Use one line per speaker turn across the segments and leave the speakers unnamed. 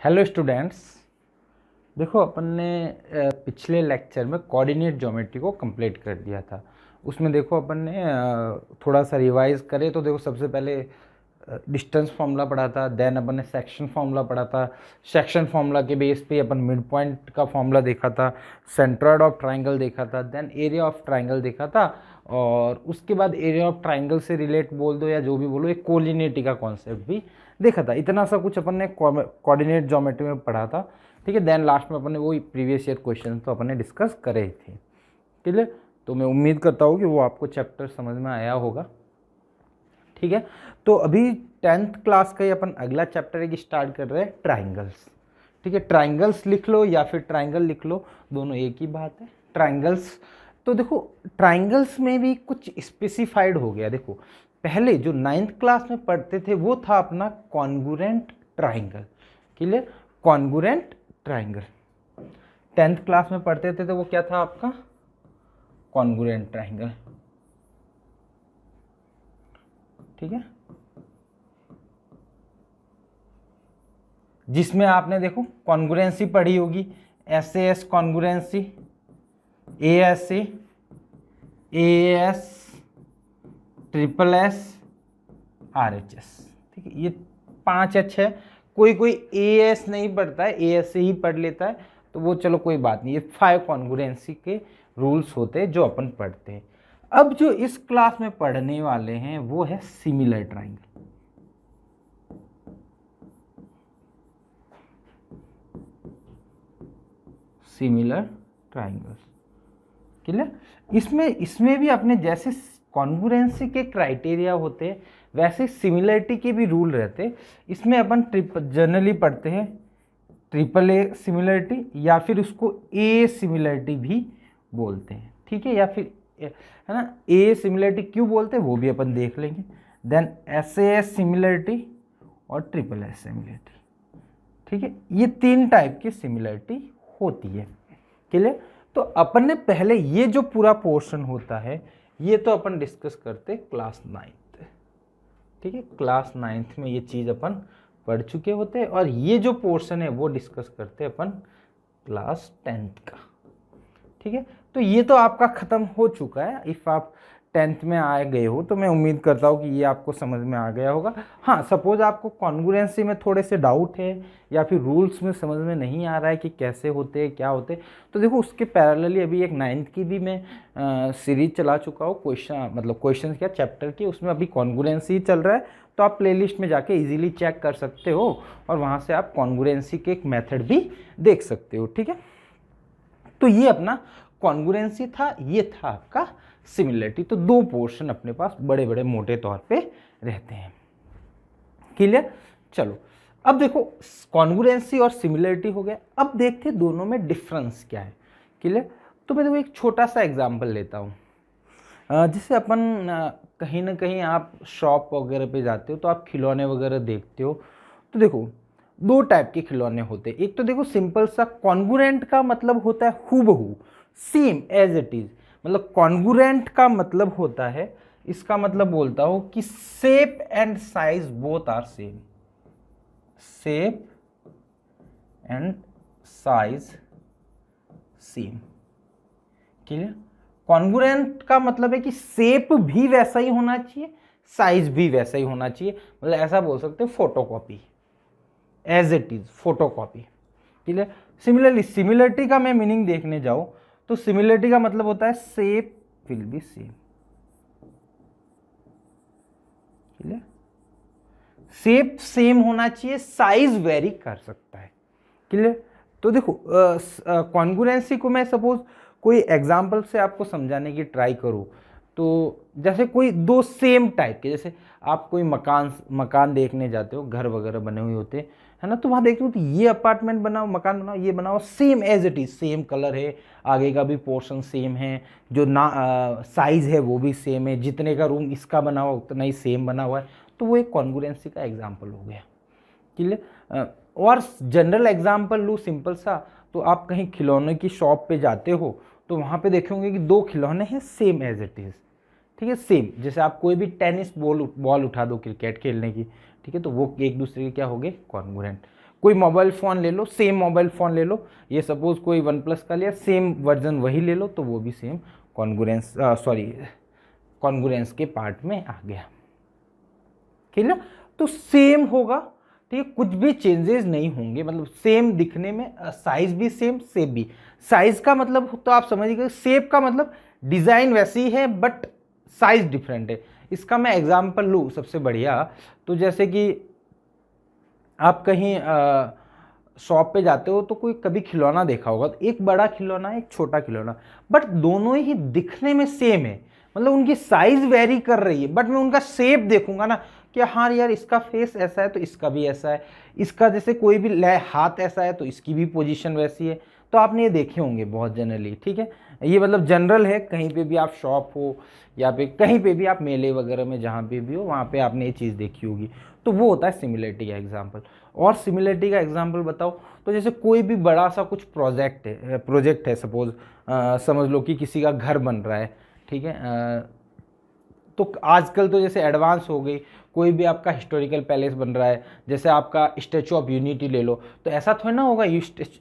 Hello students. देखो अपन ने पिछले लेक्चर में कोऑर्डिनेट ज्योमेट्री को कंप्लीट कर दिया था। उसमें देखो अपन ने थोड़ा सा रिवाइज करे तो देखो सबसे पहले डिस्टेंस फार्मूला पढ़ा था, देन अपन ने सेक्शन फार्मूला पढ़ा था। सेक्शन फार्मूला के बेस पे अपन मिड पॉइंट का फार्मूला देखा था, सेंट्रॉइड ऑफ ट्राइंगल देखा था, देन एरिया ऑफ ट्राइंगल देखा था, और उसके बाद एरिया ऑफ ट्राइंगल से रिलेट बोल दो या जो भी बोलो, एक कोलिनिटी का कॉन्सेप्ट भी देखा था। इतना सा कुछ अपन ने कोऑर्डिनेट ज्योमेट्री में पढ़ा था, ठीक है। देन लास्ट में अपन ने वही प्रीवियस ईयर क्वेश्चन तो अपन ने डिस्कस करे थे, ठीक है। तो मैं उम्मीद करता हूँ कि वो आपको चैप्टर समझ में आया होगा, ठीक है। तो अभी 10th क्लास का ही अपन अगला चैप्टर एक स्टार्ट कर रहे हैं, ट्राइंगल्स, ठीक है। ट्राइंगल्स लिख लो या फिर ट्राइंगल लिख लो, दोनों एक ही बात है, ट्राइंगल्स। तो देखो ट्राइंगल्स में भी कुछ स्पेसिफाइड हो गया। देखो पहले जो 9th क्लास में पढ़ते थे वो था अपना congruent triangle, clear. Congruent triangle 10th class में पढ़ते थे तो वो क्या था आपका, कॉन्गुरेंट ट्राइंगल, ठीक है। जिसमें आपने देखो कॉन्गुरेंसी पढ़ी होगी, SAS कॉन्गुरेंसी, ASA, AAS, SSS, RHS, ठीक है। ये 5 है। कोई कोई AS नहीं पढ़ता है, ASA ही पढ़ लेता है, तो वो चलो कोई बात नहीं। ये 5 कॉन्गुरेंसी के रूल्स होते हैं जो अपन पढ़ते हैं। अब जो इस क्लास में पढ़ने वाले हैं वो है similar triangle, similar triangles, clear. इसमें भी अपने जैसे कॉन्गुरेंसी के क्राइटेरिया होते हैं वैसे सिमिलरिटी के भी रूल रहते हैं। इसमें अपन जनरली पढ़ते हैं ट्रिपल ए सिमिलरिटी या फिर उसको ए सिमिलरिटी भी बोलते हैं, ठीक है। या फिर है ना, ए सिमिलरिटी क्यों बोलते हैं वो भी अपन देख लेंगे। देन SAS सिमिलरिटी और ट्रिपल एस सिमिलरिटी, ठीक है। ये 3 टाइप की सिमिलरिटी होती है, क्लियर। तो अपन ने पहले ये जो पूरा पोर्शन होता है ये तो अपन डिस्कस करते क्लास 9th, ठीक है। क्लास 9th में ये चीज़ अपन पढ़ चुके होते हैं, और ये जो पोर्शन है वो डिस्कस करते अपन क्लास 10th का, ठीक है। तो ये तो आपका ख़त्म हो चुका है। इफ़ आप 10th में आ गए हो तो मैं उम्मीद करता हूँ कि ये आपको समझ में आ गया होगा। हाँ, सपोज आपको कॉन्गुरेंसी में थोड़े से डाउट है या फिर रूल्स में समझ में नहीं आ रहा है कि कैसे होते हैं क्या होते हैं, तो देखो उसके पैरेलली अभी एक 9th की भी मैं सीरीज चला चुका हूँ, क्वेश्चन क्या चैप्टर की, उसमें अभी कॉन्गुरेंसी चल रहा है। तो आप प्लेलिस्ट में जाके इजीली चेक कर सकते हो और वहाँ से आप कॉन्गुरेंसी के एक मेथड भी देख सकते हो, ठीक है। तो ये अपना कॉन्गुरेंसी था, ये था आपका सिमिलरिटी। तो 2 पोर्शन अपने पास बड़े बड़े मोटे तौर पे रहते हैं, क्लियर। चलो अब देखो कॉन्गुरेंसी और सिमिलरिटी हो गया, अब देखते हैं दोनों में डिफरेंस क्या है, क्लियर। तो मैं देखो एक छोटा सा एग्जांपल लेता हूँ। जैसे अपन कहीं ना कहीं आप शॉप वगैरह पे जाते हो तो आप खिलौने वगैरह देखते हो, तो देखो 2 टाइप के खिलौने होते हैं। एक तो देखो सिंपल सा कॉन्गुरेंट का मतलब होता है हूबहू, सेम एज इट इज। मतलब कॉन्गुरेंट का मतलब होता है, इसका मतलब बोलता हूँ कि shape and size both are same, shape and size same, clear. Congruent का मतलब है कि शेप भी वैसा ही होना चाहिए, साइज भी वैसा ही होना चाहिए। मतलब ऐसा बोल सकते हो photocopy, as it is photocopy, clear. Similarly similarity का मैं मीनिंग देखने जाऊं तो सिमिलरिटी का मतलब होता है shape will be same, clear. Shape same होना चाहिए, साइज वेरी कर सकता है, क्लियर। तो देखो कॉन्गुरेंसी को मैं सपोज कोई एग्जांपल से आपको समझाने की ट्राई करूँ तो जैसे कोई 2 सेम टाइप के, जैसे आप कोई मकान देखने जाते हो, घर वगैरह बने हुए होते हैं, है ना। तो वहाँ देखते हो तो ये अपार्टमेंट बनाओ, मकान बनाओ, ये बनाओ, same as it is, same colour है, आगे का भी पोर्शन सेम है, जो ना साइज है वो भी सेम है, जितने का रूम इसका बना हुआ उतना ही सेम बना हुआ है। तो वो एक कॉन्गुरेंसी का एग्जाम्पल हो गया, क्लियर। और जनरल एग्जाम्पल लूँ सिंपल सा, तो आप कहीं खिलौने की शॉप पे जाते हो तो वहाँ पे देखेंगे कि 2 खिलौने हैं सेम एज इट इज़, ठीक है, सेम। जैसे आप कोई भी टेनिस बॉल उठा दो क्रिकेट खेलने की, ठीक है, तो वो एक दूसरे के क्या हो गए, कॉन्गुरेंट। कोई मोबाइल फ़ोन ले लो, सेम मोबाइल फ़ोन ले लो, ये सपोज कोई वन प्लस का लिया, सेम वर्जन वही ले लो, तो वो भी सेम कॉन्ग्रुएंस कॉन्ग्रुएंस के पार्ट में आ गया। ठीक है, तो सेम होगा, ठीक है, कुछ भी चेंजेस नहीं होंगे, मतलब सेम दिखने में, साइज भी सेम, शेप भी। साइज का मतलब तो आप समझिए, शेप का मतलब डिज़ाइन वैसी है बट साइज डिफरेंट है। इसका मैं एग्जांपल लूँ सबसे बढ़िया, तो जैसे कि आप कहीं शॉप पे जाते हो तो कोई कभी खिलौना देखा होगा, तो एक बड़ा खिलौना एक छोटा खिलौना, बट दोनों ही दिखने में सेम है, मतलब उनकी साइज वेरी कर रही है, बट मैं उनका शेप देखूंगा ना कि हाँ यार इसका फेस ऐसा है तो इसका भी ऐसा है, इसका जैसे कोई भी हाथ ऐसा है तो इसकी भी पोजीशन वैसी है। तो आपने ये देखे होंगे बहुत जनरली, ठीक है, ये मतलब जनरल है, कहीं पे भी आप शॉप हो या पे कहीं पे भी आप मेले वगैरह में जहाँ पे भी हो वहाँ पे आपने ये चीज़ देखी होगी। तो वो होता है सिमिलरिटी का एग्जाम्पल। और सिमिलरिटी का एग्जाम्पल बताओ, तो जैसे कोई भी बड़ा सा कुछ प्रोजेक्ट है सपोज, समझ लो कि किसी का घर बन रहा है, ठीक है, तो आजकल तो जैसे एडवांस हो गई, कोई भी आपका हिस्टोरिकल पैलेस बन रहा है, जैसे आपका स्टैचू ऑफ यूनिटी ले लो, तो ऐसा थोड़ा ना होगा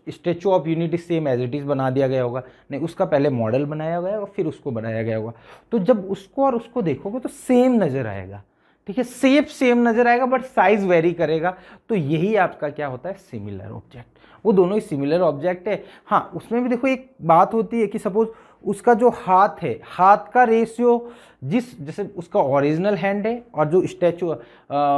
Statue of Unity same as it is बना दिया गया होगा, नहीं, उसका पहले मॉडल बनाया गया होगा फिर उसको बनाया गया होगा। तो जब उसको और उसको देखोगे तो सेम नज़र आएगा, ठीक है, शेप सेम नजर आएगा बट साइज वेरी करेगा। तो यही आपका क्या होता है, सिमिलर ऑब्जेक्ट। वो दोनों ही सिमिलर ऑब्जेक्ट है। हाँ, उसमें भी देखो एक बात होती है कि सपोज उसका जो हाथ है, हाथ का रेशियो जिस जैसे उसका ओरिजिनल हैंड है और जो स्टैचू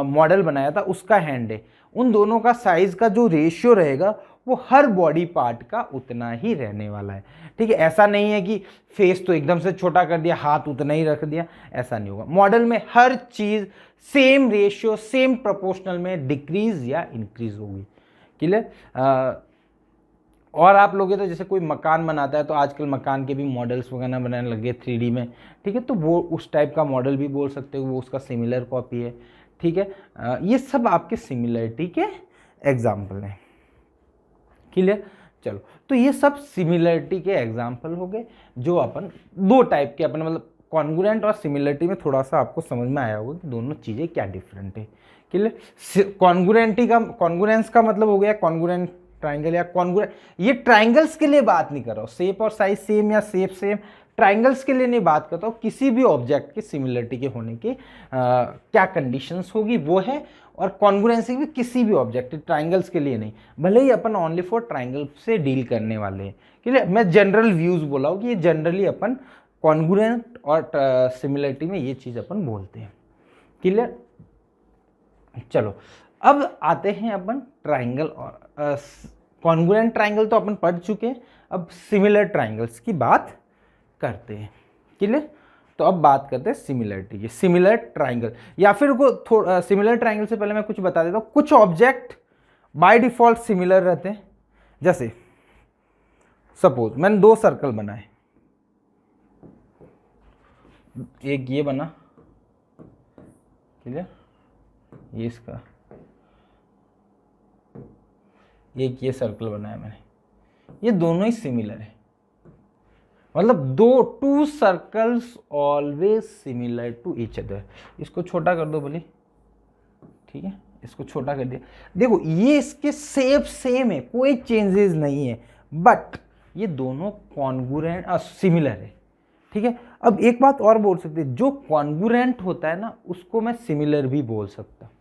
मॉडल बनाया था उसका हैंड है, उन दोनों का साइज का जो रेशियो रहेगा वो हर बॉडी पार्ट का उतना ही रहने वाला है। ठीक है, ऐसा नहीं है कि फेस तो एकदम से छोटा कर दिया, हाथ उतना ही रख दिया, ऐसा नहीं होगा। मॉडल में हर चीज सेम रेशियो सेम प्रोपोर्शनल में डिक्रीज या इंक्रीज होगी। क्लियर। और आप लोग तो जैसे कोई मकान बनाता है तो आजकल मकान के भी मॉडल्स वगैरह बनाने लगे 3D में, ठीक है, तो वो उस टाइप का मॉडल भी बोल सकते हो, वो उसका सिमिलर कॉपी है। ठीक है, ये सब आपके सिमिलरिटी के एग्जाम्पल हैं। क्लियर। चलो, तो ये सब सिमिलरिटी के एग्जाम्पल हो गए, जो अपन दो टाइप के अपन मतलब कॉन्ग्रुएंट और सिमिलरिटी में थोड़ा सा आपको समझ में आया होगा कि दोनों चीज़ें क्या डिफरेंट है। क्लियर। कॉन्ग्रुएंस का मतलब हो गया कॉन्ग्रुएंट ट्राइंगल या कॉन्ग्रुएंट, ये ट्राइंगल्स के लिए बात नहीं कर रहा हूँ, शेप और साइज सेम या शेप सेम, ट्राइंगल्स के लिए नहीं बात करता हूँ, किसी भी ऑब्जेक्ट के सिमिलरिटी के होने की क्या कंडीशंस होगी वो है। और कॉन्ग्रुएंसी भी किसी भी ऑब्जेक्ट, ट्राइंगल्स के लिए नहीं, भले ही अपन ओनली फॉर ट्राइंगल से डील करने वाले हैं। क्लियर। मैं जनरल व्यूज बोला हूँ कि ये जनरली अपन कॉन्ग्रुएंट और सिमिलरिटी में ये चीज़ अपन बोलते हैं। क्लियर। चलो, अब आते हैं अपन ट्राइंगल और कॉन्ग्रुएंट ट्राइंगल तो अपन पढ़ चुके हैं, अब सिमिलर ट्राइंगल्स की बात करते हैं। क्लियर। तो अब बात करते हैं सिमिलरिटी की। सिमिलर ट्राइंगल या फिर को सिमिलर ट्राइंगल से पहले मैं कुछ बता देता हूँ। कुछ ऑब्जेक्ट बाय डिफॉल्ट सिमिलर रहते हैं, जैसे सपोज मैंने दो सर्कल बनाए, एक ये बना, क्लियर, ये इसका, एक ये सर्कल बनाया मैंने, ये दोनों ही सिमिलर है, मतलब two circles always similar to each other. इसको छोटा कर दो भले, ठीक है, इसको छोटा कर दिया, देखो ये इसके शेप सेम है, कोई चेंजेस नहीं है, बट ये दोनों कॉन्ग्रुएंट सिमिलर है। ठीक है, अब एक बात और बोल सकते हैं, जो कॉन्ग्रुएंट होता है ना उसको मैं सिमिलर भी बोल सकता हूँ।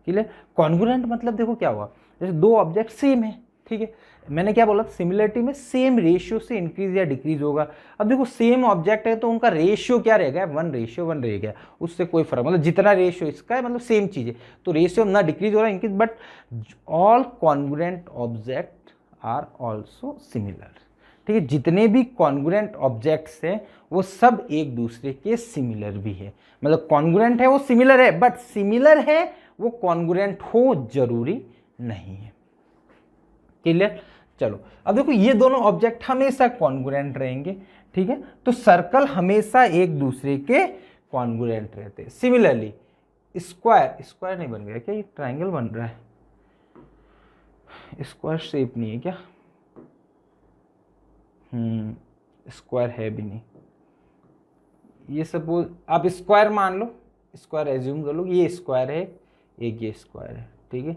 क्लियर। कॉन्ग्रुएंट मतलब देखो क्या हुआ, जैसे दो ऑब्जेक्ट सेम है, ठीक है, मैंने क्या बोला, सिमिलरिटी में सेम रेशियो से इंक्रीज या डिक्रीज होगा। अब देखो सेम ऑब्जेक्ट है तो उनका रेशियो क्या रहेगा, 1:1 रहेगा, उससे कोई फर्क, मतलब जितना रेशियो इसका है मतलब सेम चीज है, तो रेशियो ना डिक्रीज हो रहा है increase, but all congruent object are also similar. ठीक है, जितने भी कॉन्ग्रुएंट ऑब्जेक्ट्स हैं वो सब एक दूसरे के सिमिलर भी है, मतलब कॉन्ग्रुएंट है वो सिमिलर है, बट सिमिलर है वो कॉन्ग्रुएंट हो जरूरी नहीं है। क्लियर। चलो, अब देखो ये दोनों ऑब्जेक्ट हमेशा कॉन्ग्रुएंट रहेंगे, ठीक है, तो सर्कल हमेशा एक दूसरे के कॉन्ग्रुएंट रहते हैं। सिमिलरली स्क्वायर नहीं बन गया क्या, ये ट्राइंगल बन रहा है, स्क्वायर शेप नहीं है क्या, स्क्वायर है भी नहीं, ये सपोज आप स्क्वायर मान लो, स्क्वायर एज्यूम कर लो, ये स्क्वायर है, एक ये स्क्वायर है, ठीक है,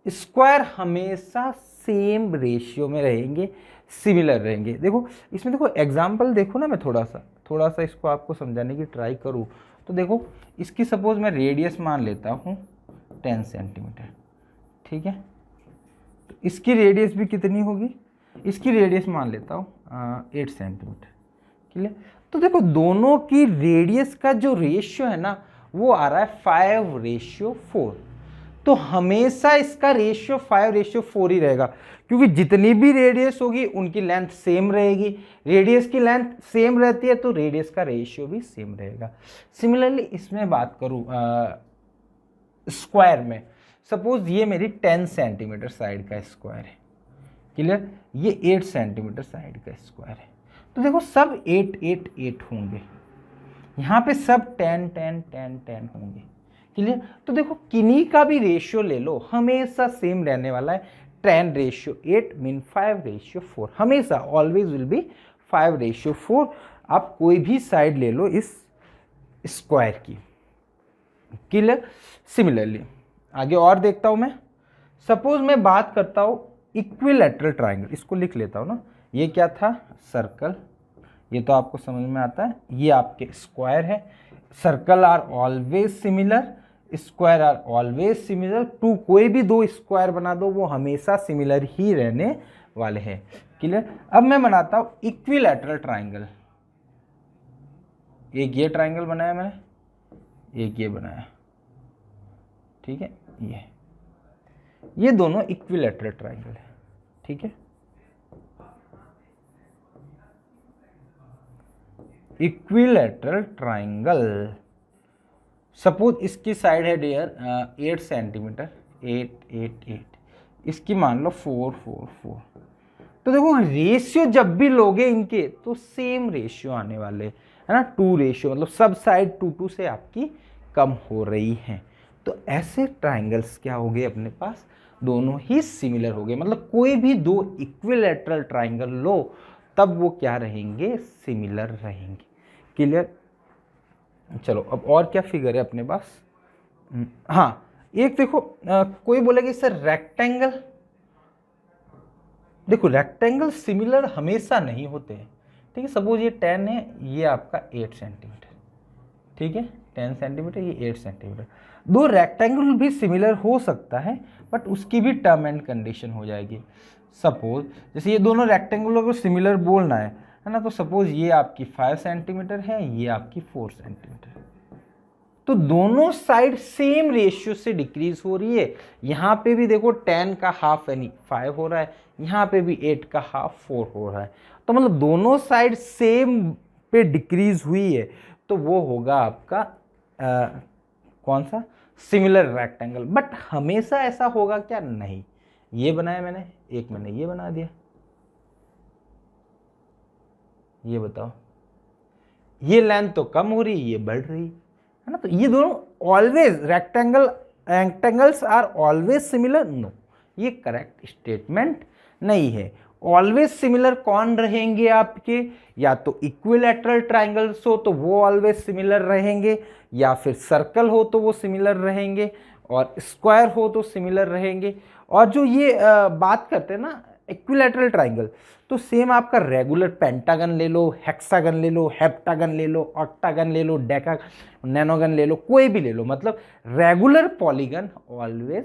स्क्वायर हमेशा सेम रेशियो में रहेंगे, सिमिलर रहेंगे। देखो इसमें, देखो एग्जाम्पल देखो ना, मैं थोड़ा सा इसको आपको समझाने की ट्राई करूँ तो देखो, इसकी सपोज मैं रेडियस मान लेता हूँ 10 सेंटीमीटर, ठीक है। तो इसकी रेडियस भी कितनी होगी, इसकी रेडियस मान लेता हूँ 8 सेंटीमीटर, क्लियर। तो देखो दोनों की रेडियस का जो रेशियो है ना, वो आ रहा है 5:4। तो हमेशा इसका रेशियो 5:4 ही रहेगा, क्योंकि जितनी भी रेडियस होगी उनकी लेंथ सेम रहेगी। रेडियस की लेंथ सेम रहती है तो रेडियस का रेशियो भी सेम रहेगा। सिमिलरली इसमें बात करूं स्क्वायर में, सपोज ये मेरी 10 सेंटीमीटर साइड का स्क्वायर है, क्लियर। ये 8 सेंटीमीटर साइड का स्क्वायर है। तो देखो सब 8 8 8 होंगे, यहाँ पे सब 10 10 10 10 होंगे, क्लियर। तो देखो किन्हीं का भी रेशियो ले लो, हमेशा सेम रहने वाला है। 10:8 मीन 5:4, हमेशा ऑलवेज विल बी 5:4। आप कोई भी साइड ले लो इस स्क्वायर की, क्लियर। सिमिलरली आगे और देखता हूं मैं, सपोज मैं बात करता हूं इक्विलैटरल ट्राइंगल, इसको लिख लेता हूं ना। ये क्या था, सर्कल, ये तो आपको समझ में आता है। ये आपके स्क्वायर है, circle are always similar, square are always similar too, कोई भी दो स्क्वायर बना दो वो हमेशा सिमिलर ही रहने वाले हैं, क्लियर। अब मैं बनाता हूं इक्विलैटरल ट्राइंगल। एक ये ट्राइंगल बनाया मैंने, एक ये बनाया, ठीक है। ये दोनों इक्विलैटरल ट्राइंगल है, ठीक है। इक्विलैटरल ट्राइंगल, सपोज इसकी साइड है डियर 8 सेंटीमीटर, 8 8 8, इसकी मान लो 4 4 4। तो देखो रेशियो जब भी लोगे इनके तो सेम रेशियो आने वाले है ना, 2 रेशियो, मतलब सब साइड 2 2 से आपकी कम हो रही हैं। तो ऐसे ट्राइंगल्स क्या हो गए अपने पास, दोनों ही सिमिलर हो गए। मतलब कोई भी दो इक्विलैटरल ट्राइंगल लो तब वो क्या रहेंगे, सिमिलर रहेंगे, क्लियर। चलो अब और क्या फिगर है अपने पास, हाँ एक देखो कोई बोलेगा सर रेक्टेंगल। देखो रेक्टेंगल सिमिलर हमेशा नहीं होते हैं, ठीक है। सपोज ये 10 है, ये आपका 8 सेंटीमीटर, ठीक है। 10 सेंटीमीटर, ये 8 सेंटीमीटर। दो रेक्टेंगल भी सिमिलर हो सकता है, बट उसकी भी टर्म एंड कंडीशन हो जाएगी। सपोज जैसे ये दोनों रेक्टेंगलों को सिमिलर बोलना है ना, तो सपोज ये आपकी 5 सेंटीमीटर है, ये आपकी 4 सेंटीमीटर है। तो दोनों साइड सेम रेशियो से डिक्रीज हो रही है। यहाँ पे भी देखो 10 का हाफ यानी 5 हो रहा है, यहाँ पे भी 8 का हाफ 4 हो रहा है। तो मतलब दोनों साइड सेम पे डिक्रीज हुई है, तो वो होगा आपका कौन सा, सिमिलर रेक्टेंगल। बट हमेशा ऐसा होगा क्या, नहीं। ये बनाया मैंने, एक मैंने ये बना दिया, ये बताओ, ये लेंथ तो कम हो रही है, ये बढ़ रही है ना। तो ये दोनों always rectangles are always similar, no, ये करेक्ट स्टेटमेंट नहीं है। ऑलवेज सिमिलर कौन रहेंगे आपके, या तो इक्विलैटरल ट्राइंगल्स हो तो वो ऑलवेज सिमिलर रहेंगे, या फिर सर्कल हो तो वो सिमिलर रहेंगे, और स्क्वायर हो तो सिमिलर रहेंगे। और जो ये बात करते हैं ना इक्विलैटरल ट्राइंगल, तो सेम आपका रेगुलर पेंटागन ले लो, हेक्सागन ले लो, हेप्टागन ले लो, ऑक्टागन ले लो, डेका नैनोगन ले लो, कोई भी ले लो, मतलब regular polygon always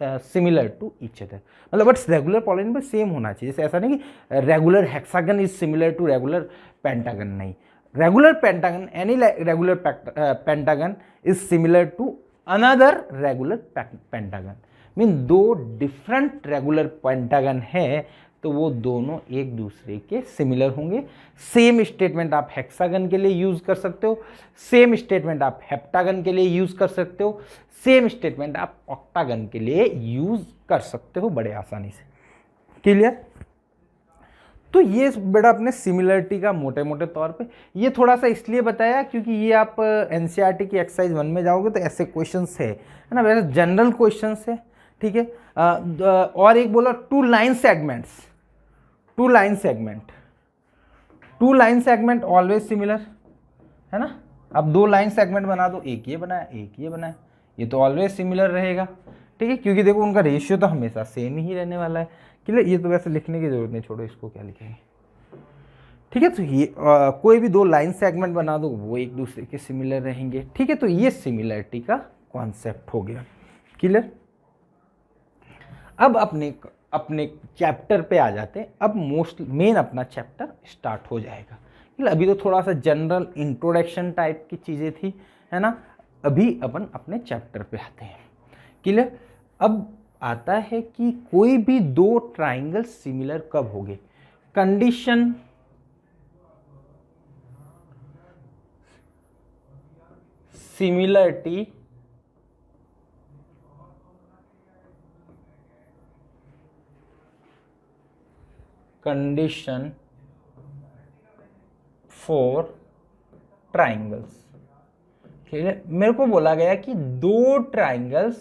similar to each other. मतलब बट रेगुलर पॉलीगन में सेम होना चाहिए। जैसे ऐसा नहीं कि regular hexagon is similar to regular pentagon, नहीं। Regular pentagon, any regular pentagon is similar to another regular pentagon. Mean दो डिफरेंट रेगुलर पेंटागन है तो वो दोनों एक दूसरे के सिमिलर होंगे। सेम स्टेटमेंट आप हेक्सागन के लिए यूज कर सकते हो, सेम स्टेटमेंट आप हेप्टागन के लिए यूज कर सकते हो, सेम स्टेटमेंट आप ऑक्टागन के लिए यूज कर सकते हो बड़े आसानी से, क्लियर। तो ये बेटा अपने सिमिलरिटी का मोटे मोटे तौर पे, ये थोड़ा सा इसलिए बताया क्योंकि ये आप एनसीईआरटी की एक्सरसाइज 1 में जाओगे तो ऐसे क्वेश्चंस है ना, वैसे जनरल क्वेश्चंस है, ठीक है। और एक बोला two line segment always similar है ना। अब 2 लाइन सेगमेंट बना दो, एक ये बनाया, एक ये बनाया, ये तो ऑलवेज सिमिलर रहेगा, ठीक है, क्योंकि देखो उनका रेशियो तो हमेशा सेम ही रहने वाला है। क्लियर, ये तो वैसे लिखने की जरूरत नहीं, छोड़ो इसको, क्या लिखेंगे। ठीक है, तो ये कोई भी दो लाइन सेगमेंट बना दो वो एक दूसरे के सिमिलर रहेंगे। ठीक है, तो ये सिमिलरिटी का कॉन्सेप्ट हो गया। क्लियर, अब अपने अपने चैप्टर पे आ जाते हैं। अब मोस्ट मेन अपना चैप्टर स्टार्ट हो जाएगा। अभी तो थोड़ा सा जनरल इंट्रोडक्शन टाइप की चीज़ें थी, है ना। अभी अपन अपने चैप्टर पे आते हैं। क्लियर, अब आता है कि कोई भी दो ट्राइंगल सिमिलर कब होंगे। Condition similarity condition for triangles. ठीक है, मेरे को बोला गया कि दो ट्राइंगल्स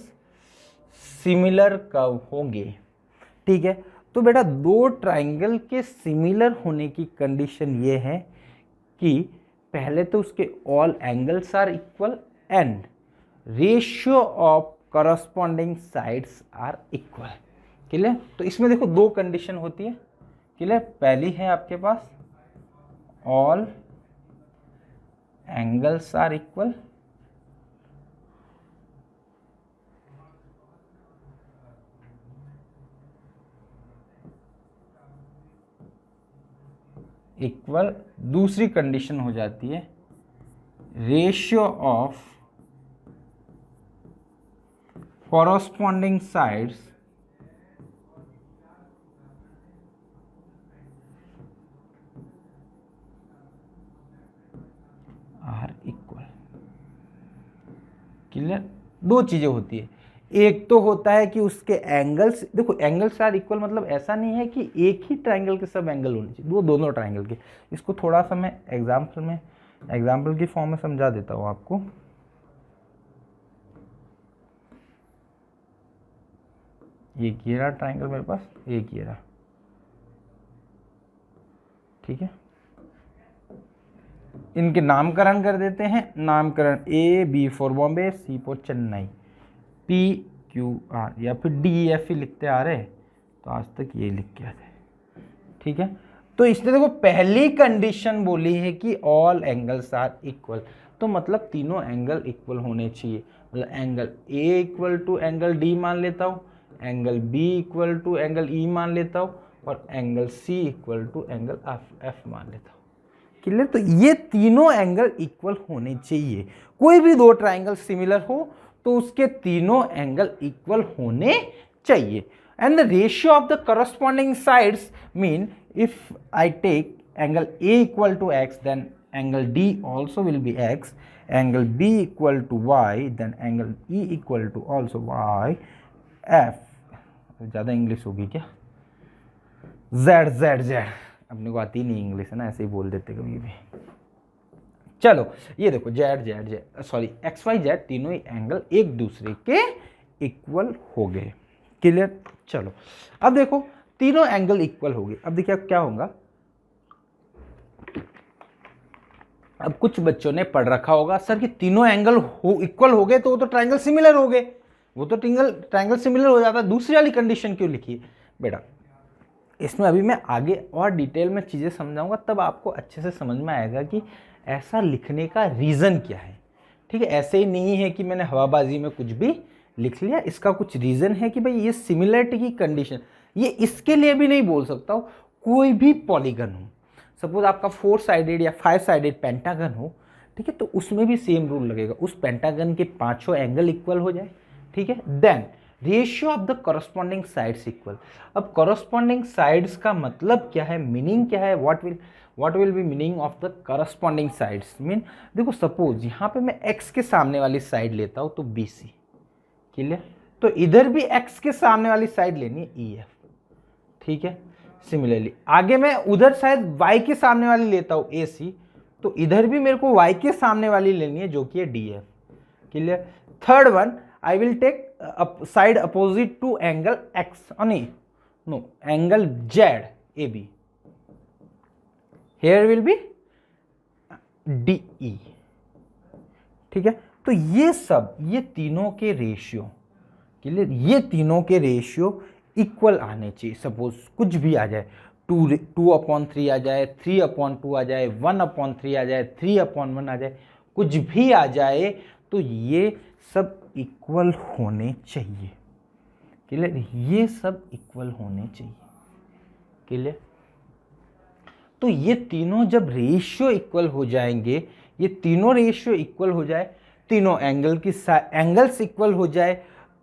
सिमिलर कब होंगे। ठीक है, तो बेटा दो ट्राइंगल के सिमिलर होने की कंडीशन ये है कि पहले तो उसके all angles are equal and ratio of corresponding sides are equal. Clear, तो इसमें देखो दो कंडीशन होती है। क्लियर, पहली है आपके पास all angles are equal, equal. दूसरी कंडीशन हो जाती है ratio of corresponding sides are equal. Clear, दो चीजें होती है। एक तो होता है कि उसके एंगल्स, देखो एंगल्स आर इक्वल मतलब ऐसा नहीं है कि एक ही ट्राइंगल के सब एंगल होने चाहिए, वो दोनों ट्राइंगल के। इसको थोड़ा सा मैं एग्जाम्पल की फॉर्म में समझा देता हूँ आपको। एक ये रहा ट्राइंगल मेरे पास, एक ये रहा। ठीक है, इनके नामकरण कर देते हैं। नामकरण A B for Bombay, C for Chennai, P Q R, या फिर डी एफ ही लिखते आ रहे, तो आज तक ये लिख के आते। ठीक है, तो इसने देखो पहली कंडीशन बोली है कि ऑल एंगल्स आर इक्वल, तो मतलब तीनों एंगल इक्वल होने चाहिए। मतलब angle A equal to angle D मान लेता हूँ, angle B equal to angle E मान लेता हूँ, और angle C equal to angle F मान लेता हूँ। क्लियर, तो ये तीनों एंगल इक्वल होने चाहिए। कोई भी दो ट्राइंगल सिमिलर हो तो उसके तीनों एंगल इक्वल होने चाहिए। And the ratio of the corresponding sides mean if I take angle A equal to x then angle D also will be x, angle B equal to y then angle E equal to also y, F ज़्यादा English होगी क्या, Z z Z, अपने को आती नहीं English है ना, ऐसे ही बोल देते कभी भी। चलो ये देखो z z z sorry x y z तीनों ही एंगल एक दूसरे के इक्वल हो गए। क्लियर, चलो अब देखो तीनों एंगल इक्वल हो गए। अब देखिए क्या होगा, अब कुछ बच्चों ने पढ़ रखा होगा सर कि तीनों एंगल इक्वल हो गए तो वो तो ट्राइंगल सिमिलर हो गए, वो तो ट्राइंगल सिमिलर हो जाता, दूसरी वाली कंडीशन क्यों लिखी बेटा। इसमें अभी मैं आगे और डिटेल में चीज़ें समझाऊंगा, तब आपको अच्छे से समझ में आएगा कि ऐसा लिखने का रीज़न क्या है। ठीक है, ऐसे ही नहीं है कि मैंने हवाबाजी में कुछ भी लिख लिया, इसका कुछ रीज़न है कि भाई ये सिमिलरिटी की कंडीशन, ये इसके लिए भी नहीं बोल सकता हूँ। कोई भी पॉलीगन हो, सपोज आपका 4 साइडेड या 5 साइडेड पेंटागन हो, ठीक है, तो उसमें भी सेम रूल लगेगा, उस पेंटागन के पांचों एंगल इक्वल हो जाए। ठीक है, then ratio of the corresponding sides equal. अब करस्पॉन्डिंग साइड्स का मतलब क्या है, मीनिंग क्या है, what will be meaning of the corresponding sides mean, देखो सपोज यहाँ पे मैं x के सामने वाली साइड लेता हूँ तो BC। क्लियर, तो इधर भी x के सामने वाली साइड लेनी है EF। ठीक है, सिमिलरली आगे मैं उधर शायद y के सामने वाली लेता हूँ AC, तो इधर भी मेरे को y के सामने वाली लेनी है जो कि है DF। Clear, third one I will take side opposite to angle X, no angle Z AB, here will be DE। ठीक है, तो ये सब ये तीनों के रेशियो, क्लियर, ये तीनों के रेशियो इक्वल आने चाहिए। सपोज कुछ भी आ जाए, 2/3 आ जाए, 3/2 आ जाए, 1/3 आ जाए, 3/1 आ जाए, कुछ भी आ जाए तो ये सब इक्वल होने चाहिए। क्लियर, ये सब इक्वल होने चाहिए। क्लियर, तो ये तीनों जब रेशियो इक्वल हो जाएंगे, ये तीनों रेशियो इक्वल हो जाए, तीनों एंगल्स इक्वल हो जाए,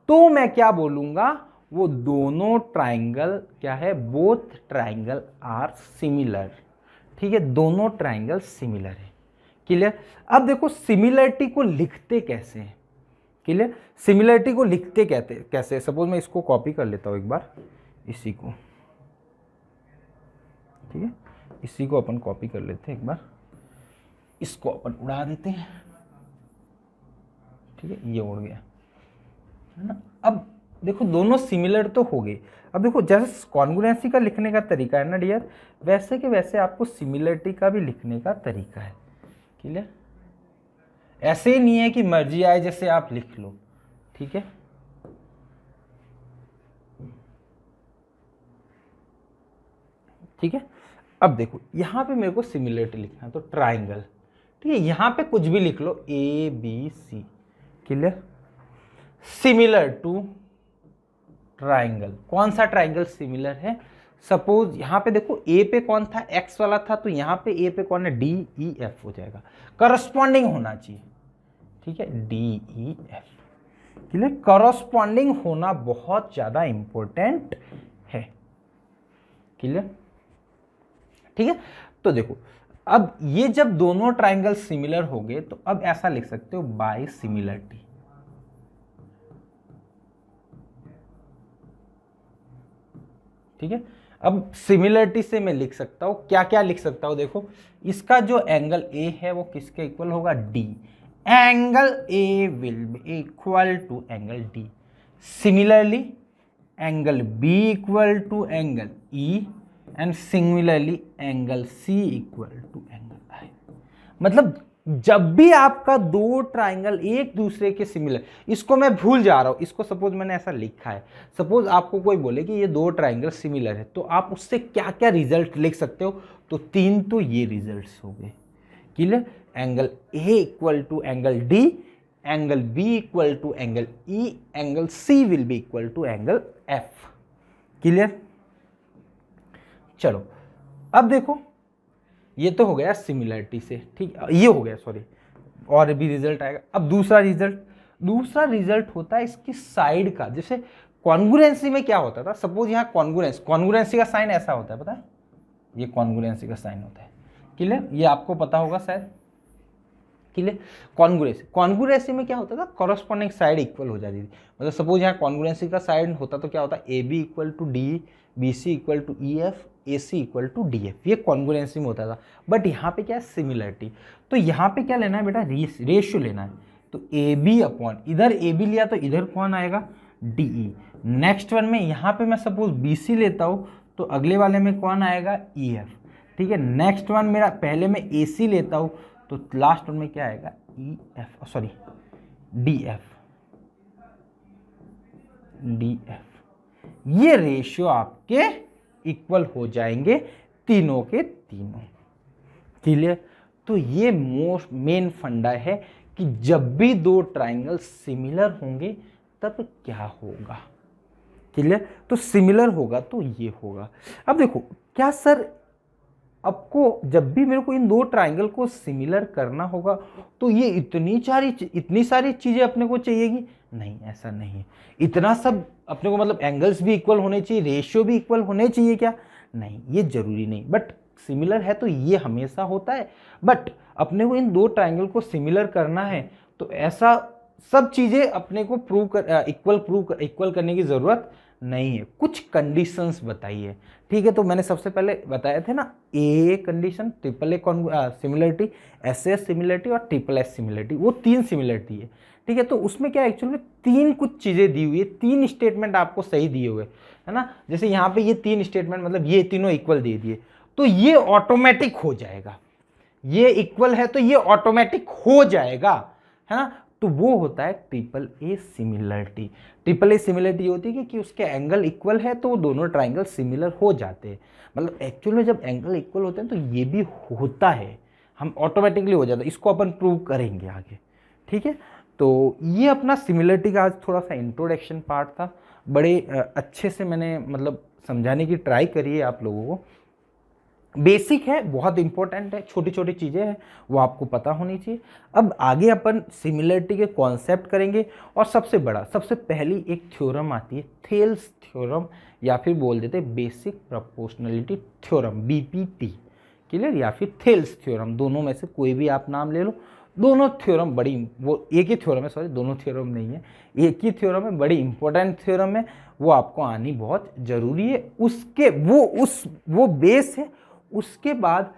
तो मैं क्या बोलूंगा, वो दोनों ट्राइंगल क्या है, बोथ ट्राइंगल आर सिमिलर। ठीक है, दोनों ट्राइंगल सिमिलर है। क्लियर, अब देखो सिमिलरिटी को लिखते कैसे हैं। क्लियर, सिमिलरिटी को लिखते कैसे, सपोज मैं इसको कॉपी कर लेता हूं एक बार, इसी को, ठीक है, इसी को अपन कॉपी कर लेते हैं एक बार, इसको अपन उड़ा देते हैं। ठीक है, ये उड़ गया है ना। अब देखो दोनों सिमिलर तो हो गए। अब देखो जैसे कॉन्ग्रुएंसी का लिखने का तरीका है ना डियर, वैसे के वैसे आपको सिमिलरिटी का भी लिखने का तरीका है। क्लियर, ऐसे ही नहीं है कि मर्जी आए जैसे आप लिख लो। ठीक है, ठीक है। अब देखो यहां पे मेरे को सिमिलरिटी लिखना है, तो ट्राइंगल, ठीक है, यहां पे कुछ भी लिख लो, ABC। Clear, similar to triangle, कौन सा ट्राइंगल सिमिलर है। सपोज यहां पे देखो ए पे कौन था, एक्स वाला था, तो यहां पे ए पे कौन है, DEF हो जाएगा, करस्पॉन्डिंग होना चाहिए। ठीक है, DEF। क्लियर, करस्पॉन्डिंग होना बहुत ज्यादा इंपॉर्टेंट है। क्लियर, ठीक है। तो देखो अब ये जब दोनों ट्राइंगल सिमिलर हो गए, तो अब ऐसा लिख सकते हो बाय सिमिलरिटी। ठीक है, अब सिमिलरिटी से मैं लिख सकता हूं, क्या क्या लिख सकता हूं, देखो इसका जो एंगल ए है वो किसके इक्वल होगा, D। Angle A will be equal to angle D। Similarly angle B equal to angle E, and similarly angle C equal to angle I। मतलब जब भी आपका दो ट्राइंगल एक दूसरे के सिमिलर, इसको मैं भूल जा रहा हूं, इसको सपोज मैंने ऐसा लिखा है, सपोज आपको कोई बोले कि ये दो ट्राइंगल सिमिलर है, तो आप उससे क्या क्या रिजल्ट लिख सकते हो, तो तीन तो ये रिजल्ट्स हो गए। Clear, angle A equal to angle D, angle B equal to angle E, angle C will be equal to angle F। Clear, चलो अब देखो ये तो हो गया सिमिलरिटी से, ठीक, ये हो गया, सॉरी, और भी रिजल्ट आएगा। अब दूसरा रिजल्ट होता है इसकी साइड का। जैसे कॉन्ग्रुएंसी में क्या होता था, सपोज यहाँ कॉन्ग्रुएंसी का साइन ऐसा होता है, पता है, ये कॉन्ग्रुएंसी का साइन होता है। क्लियर, ये आपको पता होगा शायद। क्लियर, कॉन्ग्रुएंसी में क्या होता था, कॉरस्पॉन्डिंग साइड इक्वल हो जाती थी। मतलब सपोज यहाँ कॉन्ग्रुएंसी का साइड होता तो क्या होता, AB equal to D, BC equal to EF, AC equal to DF, ये कॉन्ग्रुएंसी में होता था। बट यहाँ पे क्या है, सिमिलरिटी। तो यहाँ पे क्या लेना है बेटा, रेशियो लेना है। तो AB अपॉन, इधर AB लिया तो इधर कौन आएगा, DE। नेक्स्ट वन में यहाँ पे मैं सपोज BC लेता हूँ, तो अगले वाले में कौन आएगा, EF। ठीक है, नेक्स्ट वन मेरा, पहले मैं AC लेता हूँ, तो लास्ट वन में क्या आएगा, DF। ये रेशियो आपके इक्वल हो जाएंगे तीनों के तीनों। क्लियर, तो ये मोस्ट मेन फंडा है कि जब भी दो ट्राइंगल सिमिलर होंगे तब क्या होगा। क्लियर, तो सिमिलर होगा तो ये होगा। अब देखो क्या सर, आपको जब भी मेरे को इन दो ट्राइंगल को सिमिलर करना होगा तो ये इतनी सारी चीजें अपने को चाहिएगी, नहीं, ऐसा नहीं है। इतना सब अपने को, मतलब एंगल्स भी इक्वल होने चाहिए, रेशियो भी इक्वल होने चाहिए क्या, नहीं, ये जरूरी नहीं। बट सिमिलर है तो ये हमेशा होता है। बट अपने को इन दो ट्राइंगल को सिमिलर करना है तो ऐसा सब चीजें अपने को इक्वल करने की जरूरत नहीं है। कुछ कंडीशंस बताइए, ठीक है। तो मैंने सबसे पहले बताए थे ना, a condition, AAA similarity, SS similarity और SSS सिमिलरिटी, वो तीन सिमिलरिटी है। ठीक है, तो उसमें क्या एक्चुअल में तीन कुछ चीजें दी हुई है, तीन स्टेटमेंट आपको सही दिए हुए है ना। जैसे यहाँ पे ये तीन स्टेटमेंट, मतलब ये तीनों इक्वल दे दिए, तो ये ऑटोमेटिक हो जाएगा। ये इक्वल है तो ये ऑटोमेटिक हो जाएगा, है ना। तो वो होता है triple A similarity. Triple A similarity होती है कि उसके एंगल इक्वल है तो वो दोनों ट्राइंगल सिमिलर हो जाते हैं। मतलब एक्चुअल में जब एंगल इक्वल होते हैं तो ये भी होता है, हम ऑटोमेटिकली हो जाता है, इसको अपन प्रूव करेंगे आगे। ठीक है, तो ये अपना सिमिलरिटी का आज थोड़ा सा इंट्रोडक्शन पार्ट था। बड़े अच्छे से मैंने मतलब समझाने की ट्राई करी है आप लोगों को। बेसिक है, बहुत इंपॉर्टेंट है, छोटी छोटी चीज़ें हैं वो आपको पता होनी चाहिए। अब आगे अपन सिमिलरिटी के कॉन्सेप्ट करेंगे, और सबसे बड़ा सबसे पहली एक थ्योरम आती है थेल्स थ्योरम, या फिर बोल देते हैं basic proportionality theorem, BPT. Clear, या फिर थेल्स थ्योरम, दोनों में से कोई भी आप नाम ले लो। दोनों थ्योरम बड़ी, वो एक ही थ्योरम है, सॉरी दोनों थ्योरम नहीं है, एक ही थ्योरम है, बड़ी इंपॉर्टेंट थ्योरम है, वो आपको आनी बहुत जरूरी है। उसके वो बेस है। उसके बाद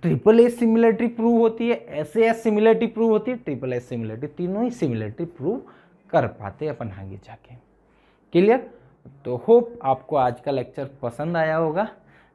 ट्रिपल ए सिमिलरिटी प्रूव होती है, S A S similarity prove होती है, ट्रिपल एस सिमिलरिटी, तीनों ही सिमिलरिटी प्रूव कर पाते हैं अपन आगे जाके। क्लियर, तो होप आपको आज का लेक्चर पसंद आया होगा।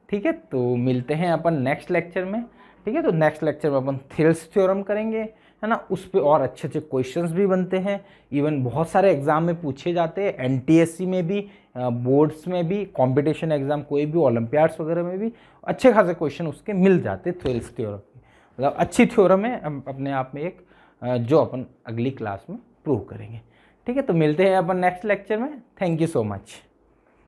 ठीक है, तो मिलते हैं अपन नेक्स्ट लेक्चर में। ठीक है, तो नेक्स्ट लेक्चर में अपन थेल्स थ्योरम करेंगे, है ना। उस पर और अच्छे अच्छे क्वेश्चंस भी बनते हैं, इवन बहुत सारे एग्जाम में पूछे जाते हैं, एनटीएससी में भी, बोर्ड्स में भी, कंपटीशन एग्जाम कोई भी ओलंपियाड्स वगैरह में भी अच्छे खासे क्वेश्चन उसके मिल जाते हैं थेल्स थ्योरम। मतलब अच्छी थ्योरम है अपने आप में एक, जो अपन अगली क्लास में प्रूव करेंगे। ठीक है, तो मिलते हैं अपन नेक्स्ट लेक्चर में। Thank you so much.